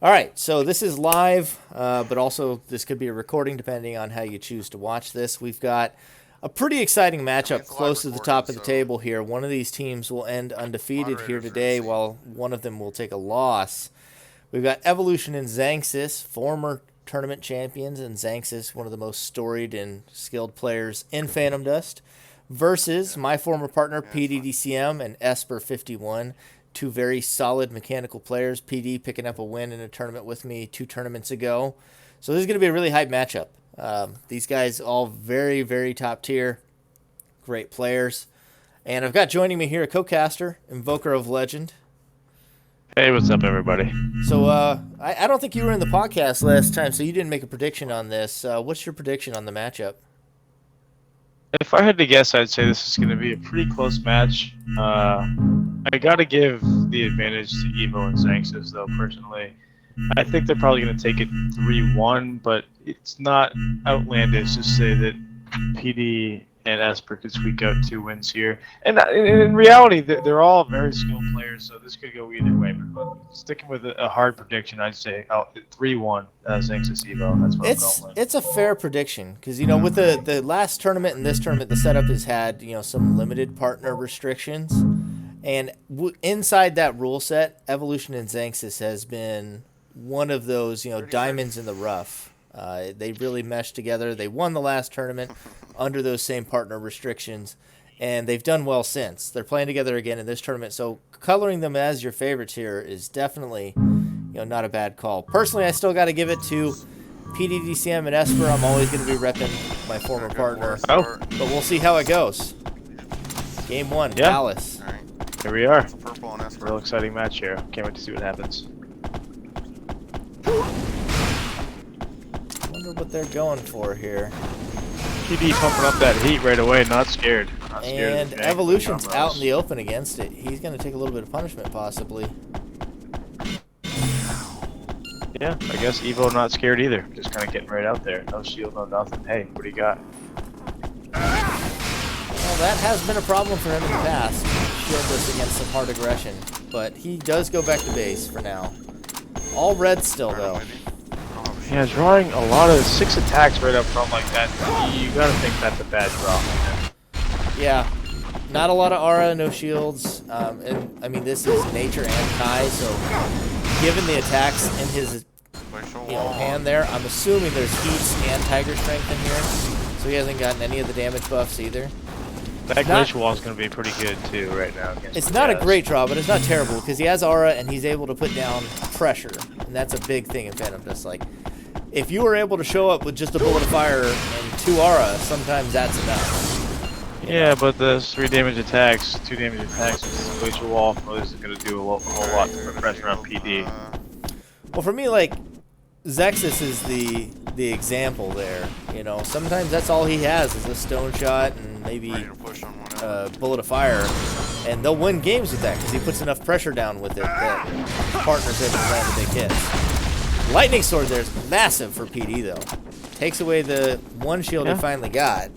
All right, so this is live, but also this could be a recording depending on how you choose to watch this. We've got a pretty exciting matchup close to the top of the table here. One of these teams will end undefeated here today, while one of them will take a loss. We've got Evolution and Xanxus, former tournament champions, and Xanxus, one of the most storied and skilled players in Phantom Dust, versus my former partner, pddcm, and Esper 51. Two very solid mechanical players. PD picking up a win in a tournament with me 2 tournaments ago. So this is going to be a really hype matchup. These guys all very, very top tier. Great players. And I've got joining me here a co-caster, Invoker of Legend. Hey, what's up, everybody? So I don't think you were in the podcast last time, so you didn't make a prediction on this. What's your prediction on the matchup? If I had to guess, I'd say this is going to be a pretty close match. I got to give the advantage to Evo and Xanxus, though, personally. I think they're probably going to take it 3-1, but it's not outlandish to say that PD and Esper could squeak out 2 wins here. And in reality, they're all very skilled players, so this could go either way. But sticking with a hard prediction, I'd say 3-1 Xanxus Evo. That's what I'm going with. It's a fair prediction because, you know, with the last tournament and this tournament, the setup has had, you know, some limited partner restrictions. And inside that rule set, Evolution and Xanxus has been one of those, you know, diamonds in the rough. They really meshed together. They won the last tournament under those same partner restrictions, and they've done well since. They're playing together again in this tournament, so coloring them as your favorites here is definitely, you know, not a bad call. Personally, I still got to give it to pddcm and Esper. I'm always going to be repping my former partner, but we'll see how it goes. Game 1, Dallas. All right. Here we are. Real exciting match here. Can't wait to see what happens. Wonder what they're going for here. PD pumping up that heat right away, not scared. And Evolution's out in the open against it. He's going to take a little bit of punishment, possibly. Yeah, I guess Evo not scared either. Just kind of getting right out there. No shield, no nothing. Hey, what do you got? Well, that has been a problem for him in the past. Shieldless against some hard aggression. But he does go back to base for now. All red still, though. Yeah, drawing a lot of 6 attacks right up front like that, you gotta think that's a bad draw. Yeah, not a lot of aura, no shields. And I mean, this is nature and Kai, so given the attacks in his hand there, I'm assuming there's heats and tiger strength in here, so he hasn't gotten any of the damage buffs either. That glacial wall is going to be pretty good too right now. It's not a great draw, but it's not terrible because he has aura and he's able to put down pressure, and that's a big thing in Phantom Dust. Like, if you were able to show up with just a bullet of fire and 2 aura, sometimes that's enough. Yeah, but those 3 damage attacks, 2 damage attacks with the glacial wall really isn't going to do a whole lot to put pressure on PD. Well, for me, like, Xanxus is the example there. You know, sometimes that's all he has is a stone shot and maybe a bullet of fire, and they'll win games with that because he puts enough pressure down with it that partners able to land the big hits. Lightning Sword there is massive for PD, though. Takes away the 1 shield he finally got.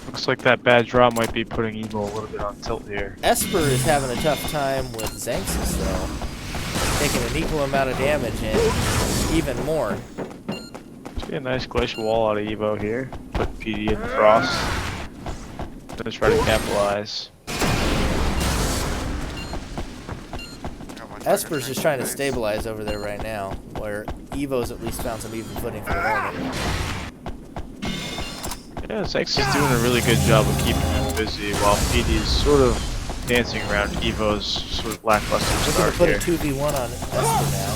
Looks like that bad draw might be putting Evo a little bit on tilt here. Esper is having a tough time with Xanxus, though. Taking an equal amount of damage and even more. Should be a nice glacial wall out of Evo here. Put PD in the frost. Gonna try to capitalize. Esper's just trying to stabilize over there right now, where Evo's at least found some even footing for the moment. Yeah, Xanxus is doing a really good job of keeping him busy, while PD is sort of dancing around Evo's sort of lackluster start here. Put a 2v1 on Esper now.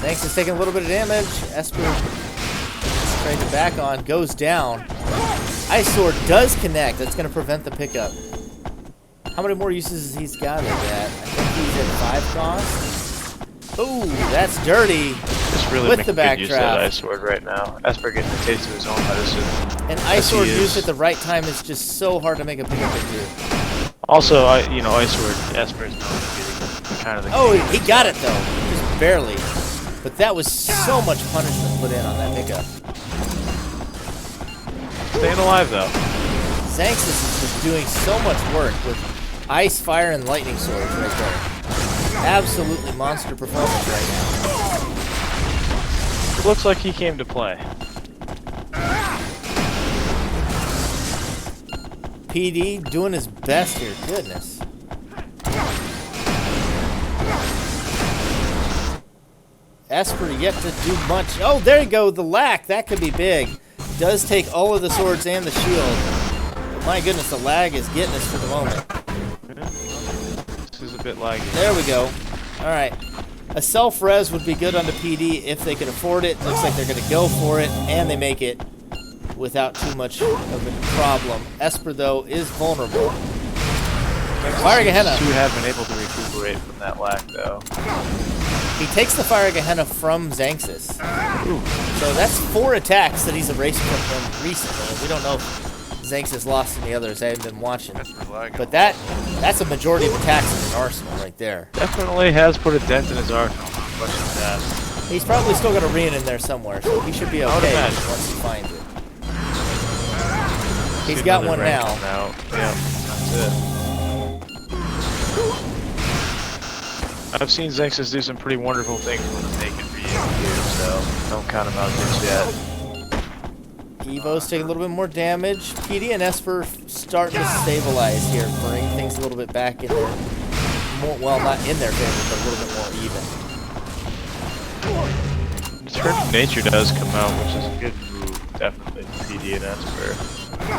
Xanxus taking a little bit of damage. Esper trying to back on, goes down. Ice Sword does connect. That's going to prevent the pickup. How many more uses he's got of that? I think he's at 5 cost. Ooh, that's dirty. Just really with the backtrap. Use that Ice Sword right now. Esper getting a taste of his own medicine. And Ice Sword used at the right time is just so hard to make a pickup into. Also, you know, Ice Sword, Esper is known for getting kind of the he got it though, just barely. But that was so much punishment put in on that pickup. Staying alive though. Xanxus is just doing so much work with ice, fire, and lightning swords right there. Absolutely monster performance right now. It looks like he came to play. PD doing his best here. Goodness. Esper yet to do much. Oh, there you go. The lack. That could be big. Does take all of the swords and the shield. But my goodness, the lag is getting us for the moment. This is a bit laggy. There we go. All right. A self-res would be good on the PD if they can afford it. Looks like they're going to go for it, and they make it without too much of a problem. Esper, though, is vulnerable. Fire Gehenna. You have been able to recuperate from that lag, though. He takes the Fire Gehenna from Xanxus. So that's 4 attacks that he's erased from him recently. We don't know if Xanxus lost any others. I haven't been watching. But that's a majority of attacks in his arsenal right there. Definitely has put a dent in his arsenal. No question of that. He's probably still got a Rian in there somewhere, so he should be okay once he finds it. He's got one now. Yeah, that's it. I've seen Xanxus do some pretty wonderful things with a naked Bregan, so don't count him out just yet. Evo's taking a little bit more damage. PD and Esper starting to stabilize here, bring things a little bit back in their, well, not in their favor, but a little bit more even. Turn of Nature does come out, which is a good move, definitely, PD and Esper.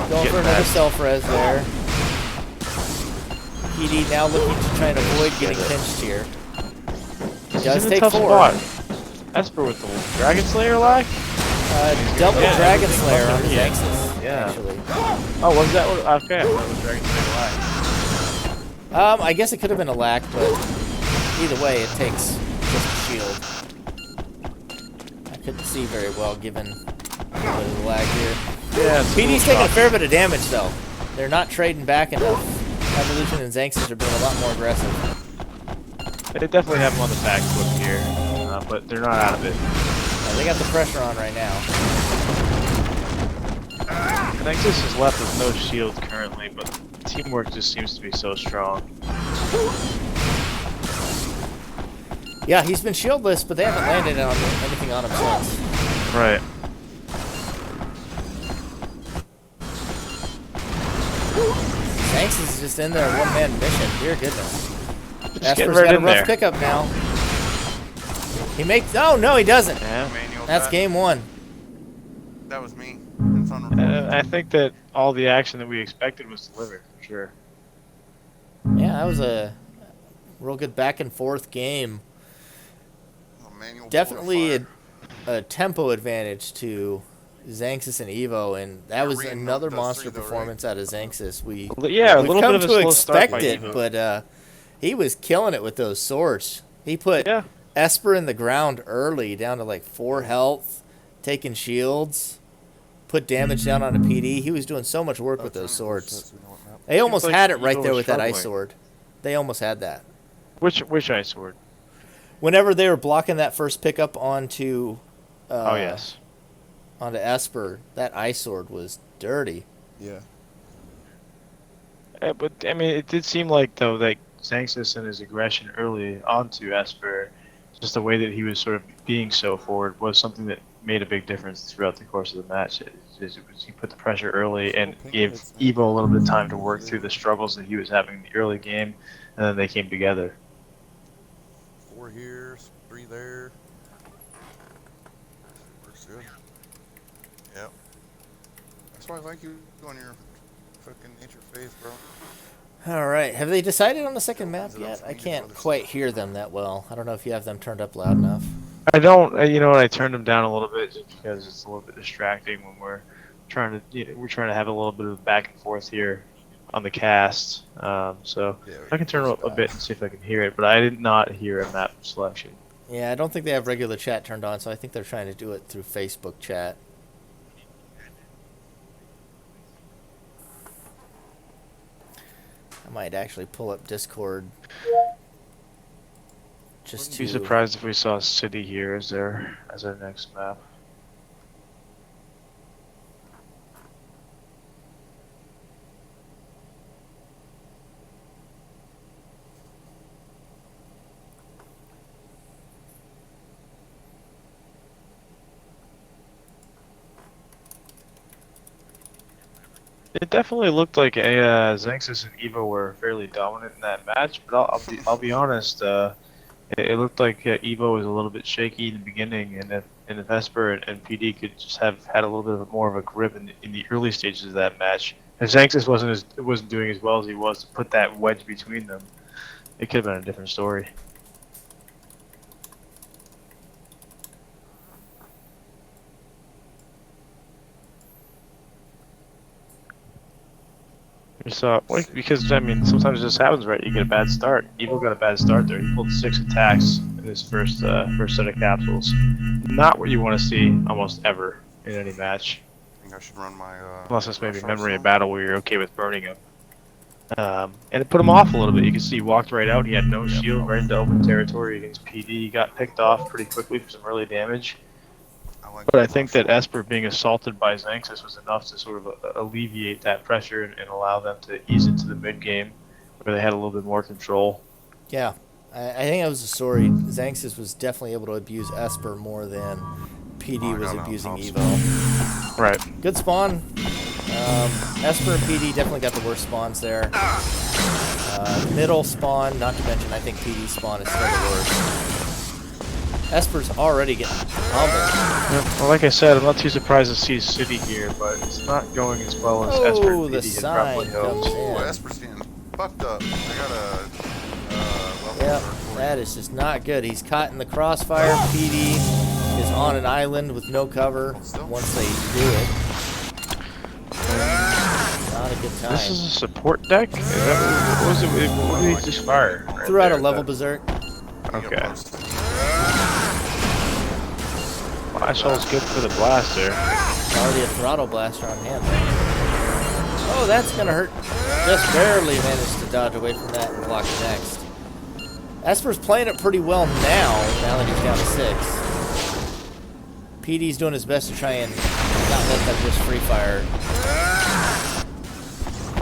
Going for another self-res there. PD now looking to try and avoid getting pinched here. He does take 4. Spot. Esper with the Dragon Slayer lag? Double Dragon Slayer on Xanxus, actually. Oh, was that what? Okay, I thought it was Dragon Slayer lag. I guess it could have been a lack, but either way, it takes just a shield. I couldn't see very well given a bit of the lag here. Yeah, PD's taking a fair bit of damage, though. They're not trading back enough. Evolution and Xanxus are being a lot more aggressive. They definitely have him on the back foot here, but they're not out of it. They got the pressure on right now. Xanxus is left with no shield currently, but teamwork just seems to be so strong. Yeah, he's been shieldless, but they haven't landed on anything on him since. Right. Xanxus is just in there, one-man mission. Dear goodness. Asper's got a rough pickup now. He makes... Oh, no, he doesn't. Yeah. That's game 1. That was me. I think that all the action that we expected was delivered, for sure. Yeah, that was a real good back-and-forth game. Definitely a tempo advantage to Xanxus and Evo, and that was another monster performance out of Xanxus. We've a little bit of a slow start by it, Evo. but he was killing it with those swords. He put Esper in the ground early, down to like 4 health, taking shields, put damage down on a PD. He was doing so much work with those swords. They almost had it right there with that ice sword. They almost had that. Which ice sword? Whenever they were blocking that first pickup onto onto Esper, that ice sword was dirty. Yeah. But I mean, it did seem like though that Xanxus and his aggression early onto Esper, just the way that he was sort of being so forward, was something that made a big difference throughout the course of the match. He put the pressure early and gave Evo a little bit of time to work through the struggles that he was having in the early game, and then they came together. 4 here, 3 there. Works good. Yep. That's why I like you on your fucking nature faith, bro. All right. Have they decided on the second map yet? I can't quite hear them that well. I don't know if you have them turned up loud enough. I don't. You know what? I turned them down a little bit just because it's a little bit distracting when we're trying to have a little bit of back and forth here on the cast. So I can turn it up a bit and see if I can hear it, but I did not hear a map selection. Yeah, I don't think they have regular chat turned on, so I think they're trying to do it through Facebook chat. I might actually pull up Discord. Just to... Be surprised if we saw a city here as our next map. It definitely looked like Xanxus and Evo were fairly dominant in that match, but I'll be honest. It looked like Evo was a little bit shaky in the beginning, and if Esper and PD could just have had a little bit more of a grip in the early stages of that match, if Xanxus wasn't doing as well as he was to put that wedge between them, it could have been a different story. So, because I mean, sometimes this happens, right? You get a bad start. Evo got a bad start there. He pulled 6 attacks in his first set of capsules. Not what you want to see almost ever in any match. I think I should run my. Unless it's maybe memory of battle where you're okay with burning him. And it put him off a little bit. You can see he walked right out. He had no shield right into open territory against PD. He got picked off pretty quickly for some early damage. But I think that Esper being assaulted by Xanxus was enough to sort of alleviate that pressure and allow them to ease into the mid game where they had a little bit more control. Yeah, I think that was the story. Xanxus was definitely able to abuse Esper more than PD was abusing Evo. Right. Good spawn. Esper and PD definitely got the worst spawns there. Middle spawn, not to mention I think PD's spawn is still the worst. Esper's already getting humbled. Yeah, well, like I said, I'm not too surprised to see City here, but it's not going as well as Esper and the PD had sign probably comes hoped. in. Oh, Esper's getting fucked up. I got a level Yep, for that is just not good. He's caught in the crossfire. PD is on an island with no cover once they do it. Not a good time. This is a support deck? Is that, what was it? What did he just fire? Right Threw out a there, level berserk. Okay. Flash hole is good for the blaster. Already a throttle blaster on hand. Oh, that's gonna hurt. Just barely managed to dodge away from that and block the next. Esper's playing it pretty well now that he's down to 6. PD's doing his best to try and not let that just free fire.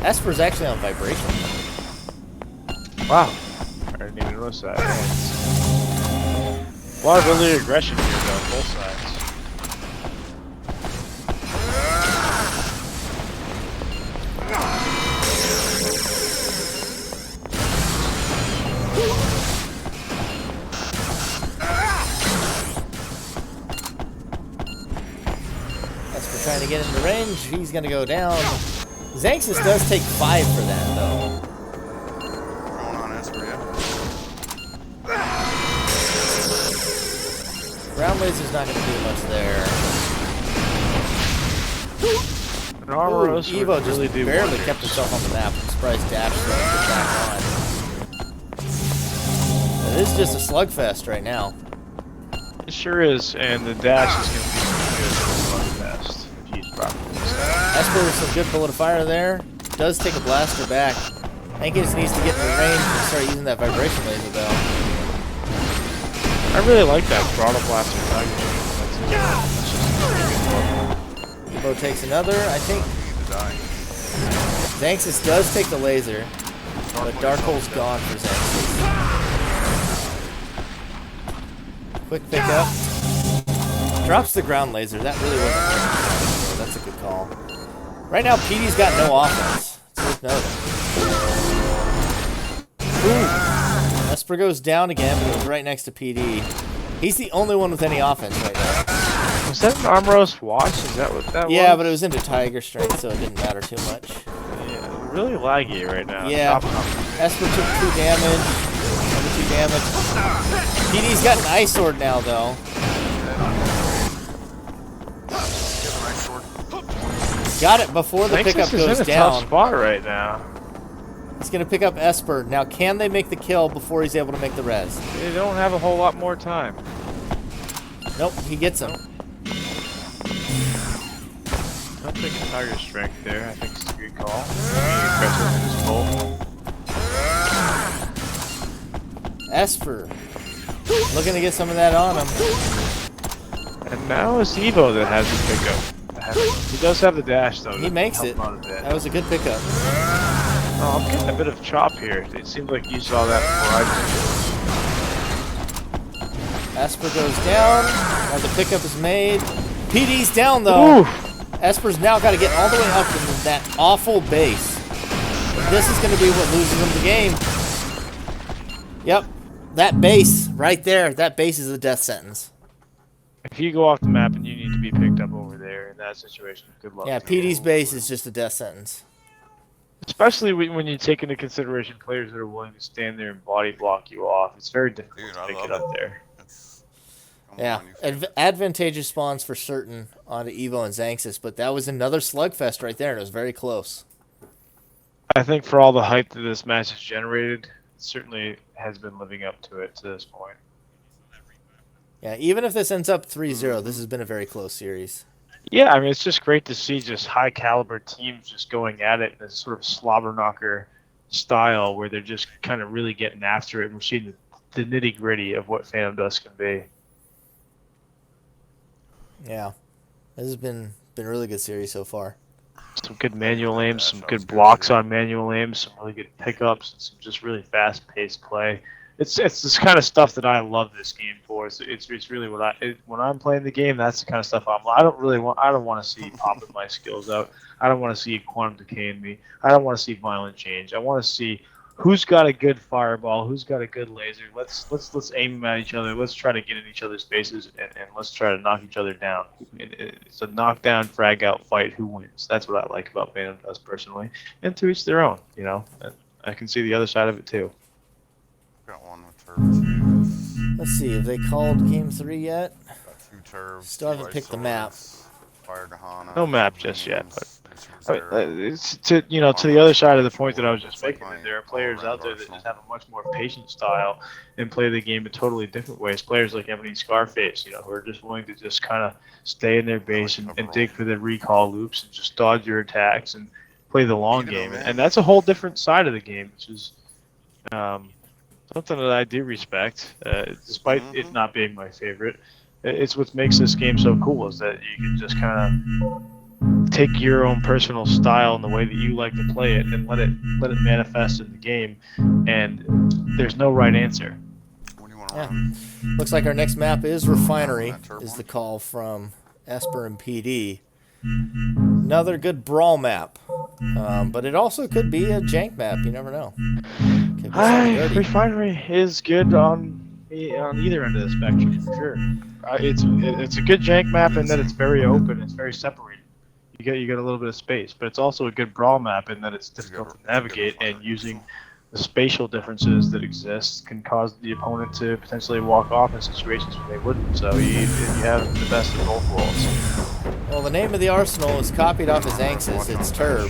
Esper's actually on vibration. Wow. I didn't even notice that. A lot of early aggression here though, on both sides. Esper trying to get into range. He's going to go down. Xanxus does take 5 for that, though. Going on Esper, yeah. Ground laser's not going to do much there. An Armoros would Evo just really do barely wonders. kept himself on the map. I'm surprised Dash didn't get back on. It is just a slugfest right now. It sure is, and the dash is going to be good for the best if used properly. Esper with some good bullet of fire there. Does take a blaster back. I think he just needs to get in the range and start using that vibration laser, though. I really like that throttle blaster. Evo takes another. I think Need to die. Xanxus does take the laser, but Dark Hole's gone for Xanxus. Quick pickup. Drops the ground laser. That really wasn't working. So that's a good call. Right now, PD's got no offense. It's worth noting. Ooh. Esper goes down again, but it was right next to PD. He's the only one with any offense right now. Was that an Armoros watch? Is that what that was? Yeah, but it was into Tiger Strength, so it didn't matter too much. Yeah, really laggy right now. Yeah. Esper took 2 damage. Another 2 damage. PD's got an Ice Sword now, though. Got it before the pickup is goes in a down. tough spot right now. He's going to pick up Esper. Now, can they make the kill before he's able to make the res? They don't have a whole lot more time. Nope, he gets him. I'm thinking Tiger Strength there. I think it's a good call. Being aggressive in his Esper. Looking to get some of that on him. And now it's Evo that has the pickup. He does have the dash though. He makes it. That was a good pickup. Oh, I'm getting a bit of chop here. It seems like you saw that before I did. Esper goes down. Now the pickup is made. PD's down though. Ooh. Esper's now got to get all the way up to that awful base. This is going to be what loses him the game. Yep. That base right there, that base is a death sentence. If you go off the map and you need to be picked up over there in that situation, good luck. Yeah, PD's base is just a death sentence. Especially when you take into consideration players that are willing to stand there and body block you off. It's very difficult to pick it up there. Yeah, advantageous spawns for certain onto Evo and Xanxus, but that was another slugfest right there, and it was very close. I think for all the hype that this match has generated, it certainly has been living up to it to this point. Yeah, even if this ends up 3-0, this has been a very close series. Yeah, I mean, it's just great to see just high-caliber teams just going at it in this sort of slobber knocker style where they're just kind of really getting after it, and we're seeing the nitty-gritty of what Phantom Dust can be. Yeah, this has been a really good series so far. Some good manual aims, some good blocks on manual aims, some really good pickups, and some just really fast-paced play. It's this kind of stuff that I love this game for. It's really what when I'm playing the game, that's the kind of stuff I don't want to see popping my skills out. I don't want to see quantum decaying me. I don't want to see violent change. I want to see who's got a good fireball, who's got a good laser. Let's aim at each other. Let's try to get in each other's spaces and let's try to knock each other down. It's a knockdown, frag out fight. Who wins? That's what I like about Phantom Dust personally. And to each their own, you know. And I can see the other side of it too. Got one with turbs. Let's see, have they called Game 3 yet? Got 2 turbs. Still haven't picked the map. Fire Gahana. No map just yet, but it's to the other side of the point that I was just making. That there are players out there that just have a much more patient style and play the game in totally different ways. Players like Ebony Scarface, who are just willing to just kind of stay in their base and dig for the recall loops and just dodge your attacks and play the long game. And that's a whole different side of the game, which is something that I do respect, despite it not being my favorite. It's what makes this game so cool, is that you can just kind of take your own personal style and the way that you like to play it and let it manifest in the game, and there's no right answer. What do you want to Yeah. run? Looks like our next map is Refinery, is the call from Esper and PD. Another good brawl map, but it also could be a jank map. You never know. Could be something dirty. Refinery is good on either end of the spectrum for sure. It's a good jank map in that it's very open. It's very separated. You get a little bit of space, but it's also a good brawl map in that it's difficult to navigate, and using the spatial differences that exist can cause the opponent to potentially walk off in situations where they wouldn't. So you have the best of both worlds. Well, the name of the arsenal is copied off of Xanxus. It's Turb.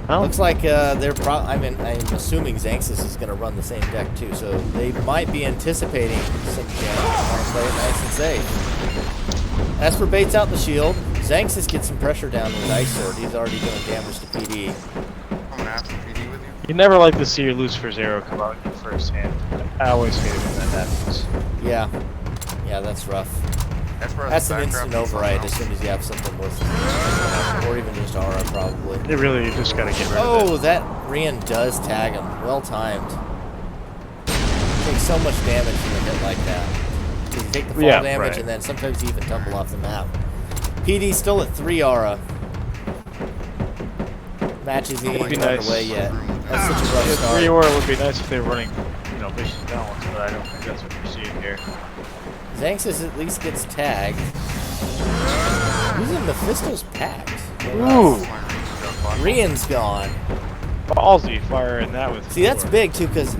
Well, Looks like they're I'm assuming Xanxus is going to run the same deck too, so they might be anticipating some jank. Want to play it nice and safe. Esper baits out the shield. Xanxus gets some pressure down with Ice Sword. He's already doing damage to PD. Coming after PD with you? you never like to see your Lucifer Zero come out in your first hand. I always hate it when that happens. Yeah. Yeah, that's rough. That's an instant override as soon as you have something with, or even just aura, probably. You really just gotta get rid of it. Oh, that Rian does tag him. Well timed. Takes so much damage from a hit like that. You take the fall damage, right. and then sometimes you even tumble off the map. PD's still at 3 aura. Match isn't even underway yet. That's such a rough start. 3 aura would be nice if they were running, vicious balance, but I don't think that's what you're seeing here. Xanxus at least gets tagged. Using Mephisto's pact. Ooh! Rian's gone. Ballsy firing that with. See, that's big too, because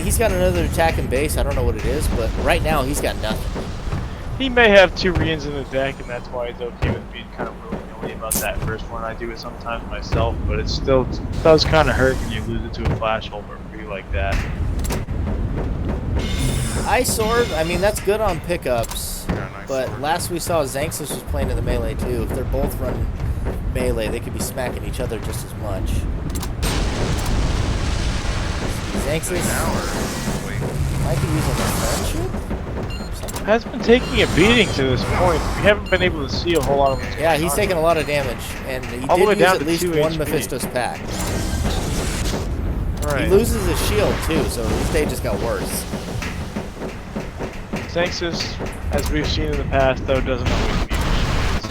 he's got another attack in base. I don't know what it is, but right now he's got nothing. He may have 2 Rians in the deck, and that's why it's okay with being kind of willy-nilly about that first one. I do it sometimes myself, but it still does kind of hurt when you lose it to a flash holder like that. Ice Sword, that's good on pickups, but last we saw Xanxus was playing in the melee too. If they're both running melee, they could be smacking each other just as much. Xanxus might be using a friendship? Has been taking a beating to this point. We haven't been able to see a whole lot of what's Yeah, he's taking a lot of damage, and he all the way did use down at to least 2 one HP. Mephisto's pact. Right. He loses his shield too, so his day just got worse. Xanxus, as we've seen in the past, though, doesn't always beat the shield, so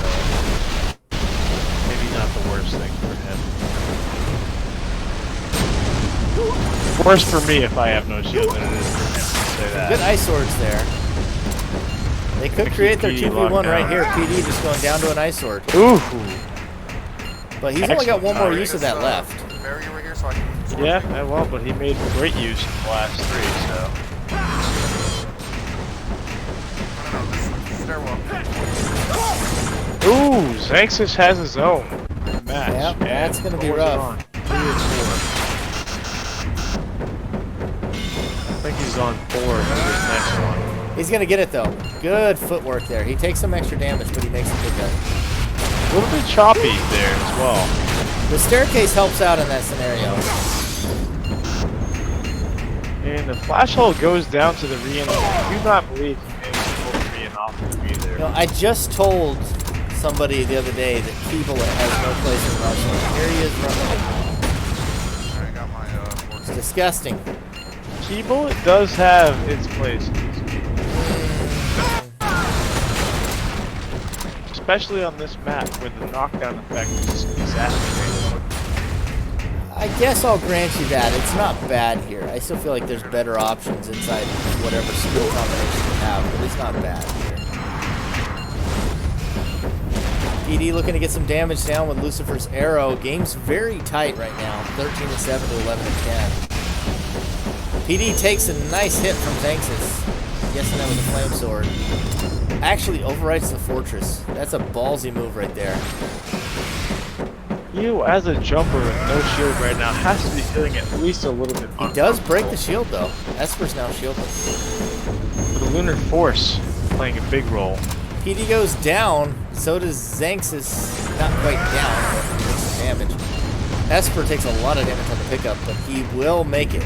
Worse for me if I have no shield than it is for him. I'll say that. Good ice swords there. They could create their PD 2v1 right lockdown. here. PD just going down to an ice sword. Ooh. But he's only got one more Excellent. use of that left. Barrier right here so I can Yeah, well, but he made great use in the last 3, so. No, this stairwell. Ooh, Xanxus has his own match. Yep, that's And gonna be what was it rough. on? 3 or 4. I think he's on 4 for this next one. He's going to get it, though. Good footwork there. He takes some extra damage, but he makes a good gun. A little bit choppy there as well. The staircase helps out in that scenario. And the flash hole goes down to the Rian. I do not believe he managed to pull the Rian off of me there. You know, I just told somebody the other day that Keeble has no place in Russia. Here he is running. I got my It's disgusting. Key bullet does have its place in this game. Especially on this map where the knockdown effect is just exacerbated. I guess I'll grant you that. It's not bad here. I still feel like there's better options inside whatever skill combination you have, but it's not bad here. PD looking to get some damage down with Lucifer's arrow. Game's very tight right now. 13-7 to 11-10. PD takes a nice hit from Xanxus. I'm guessing that was a flame sword. Actually overwrites the fortress. That's a ballsy move right there. You, as a jumper with no shield right now, has to be feeling at least a little bit He does break the shield though. Esper's now shieldless. The Lunar Force playing a big role. PD goes down, so does Xanxus. Not quite down, but he takes some damage. Esper takes a lot of damage on the pickup, but he will make it.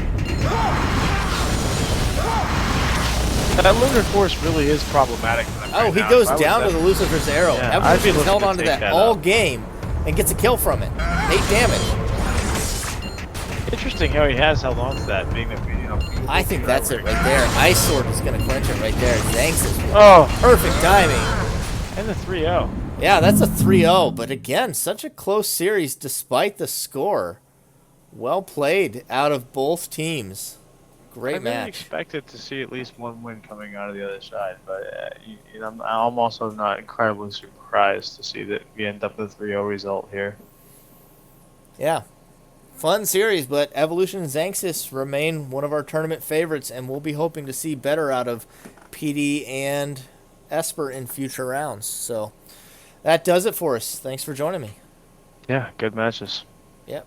That Lunar Force really is problematic for them Oh, right he now. goes If I was down to them- the Lucifer's arrow. Yeah, I'd be Evolution has looking held to on to take that that all up. game and gets a kill from it. 8 damage. Interesting how he has held on to that, being that I think that's it right there. Ice Sword is going to clinch it right there. Xanxus. Oh, Perfect timing. and the 3-0. Yeah, that's a 3-0. But again, such a close series despite the score. Well played out of both teams. Great I really match. expected to see at least one win coming out of the other side, but I'm also not incredibly surprised to see that we end up with a 3-0 result here. Yeah. Fun series, but Evolution and Xanxus remain one of our tournament favorites, and we'll be hoping to see better out of PD and Esper in future rounds. So that does it for us. Thanks for joining me. Yeah, good matches. Yep.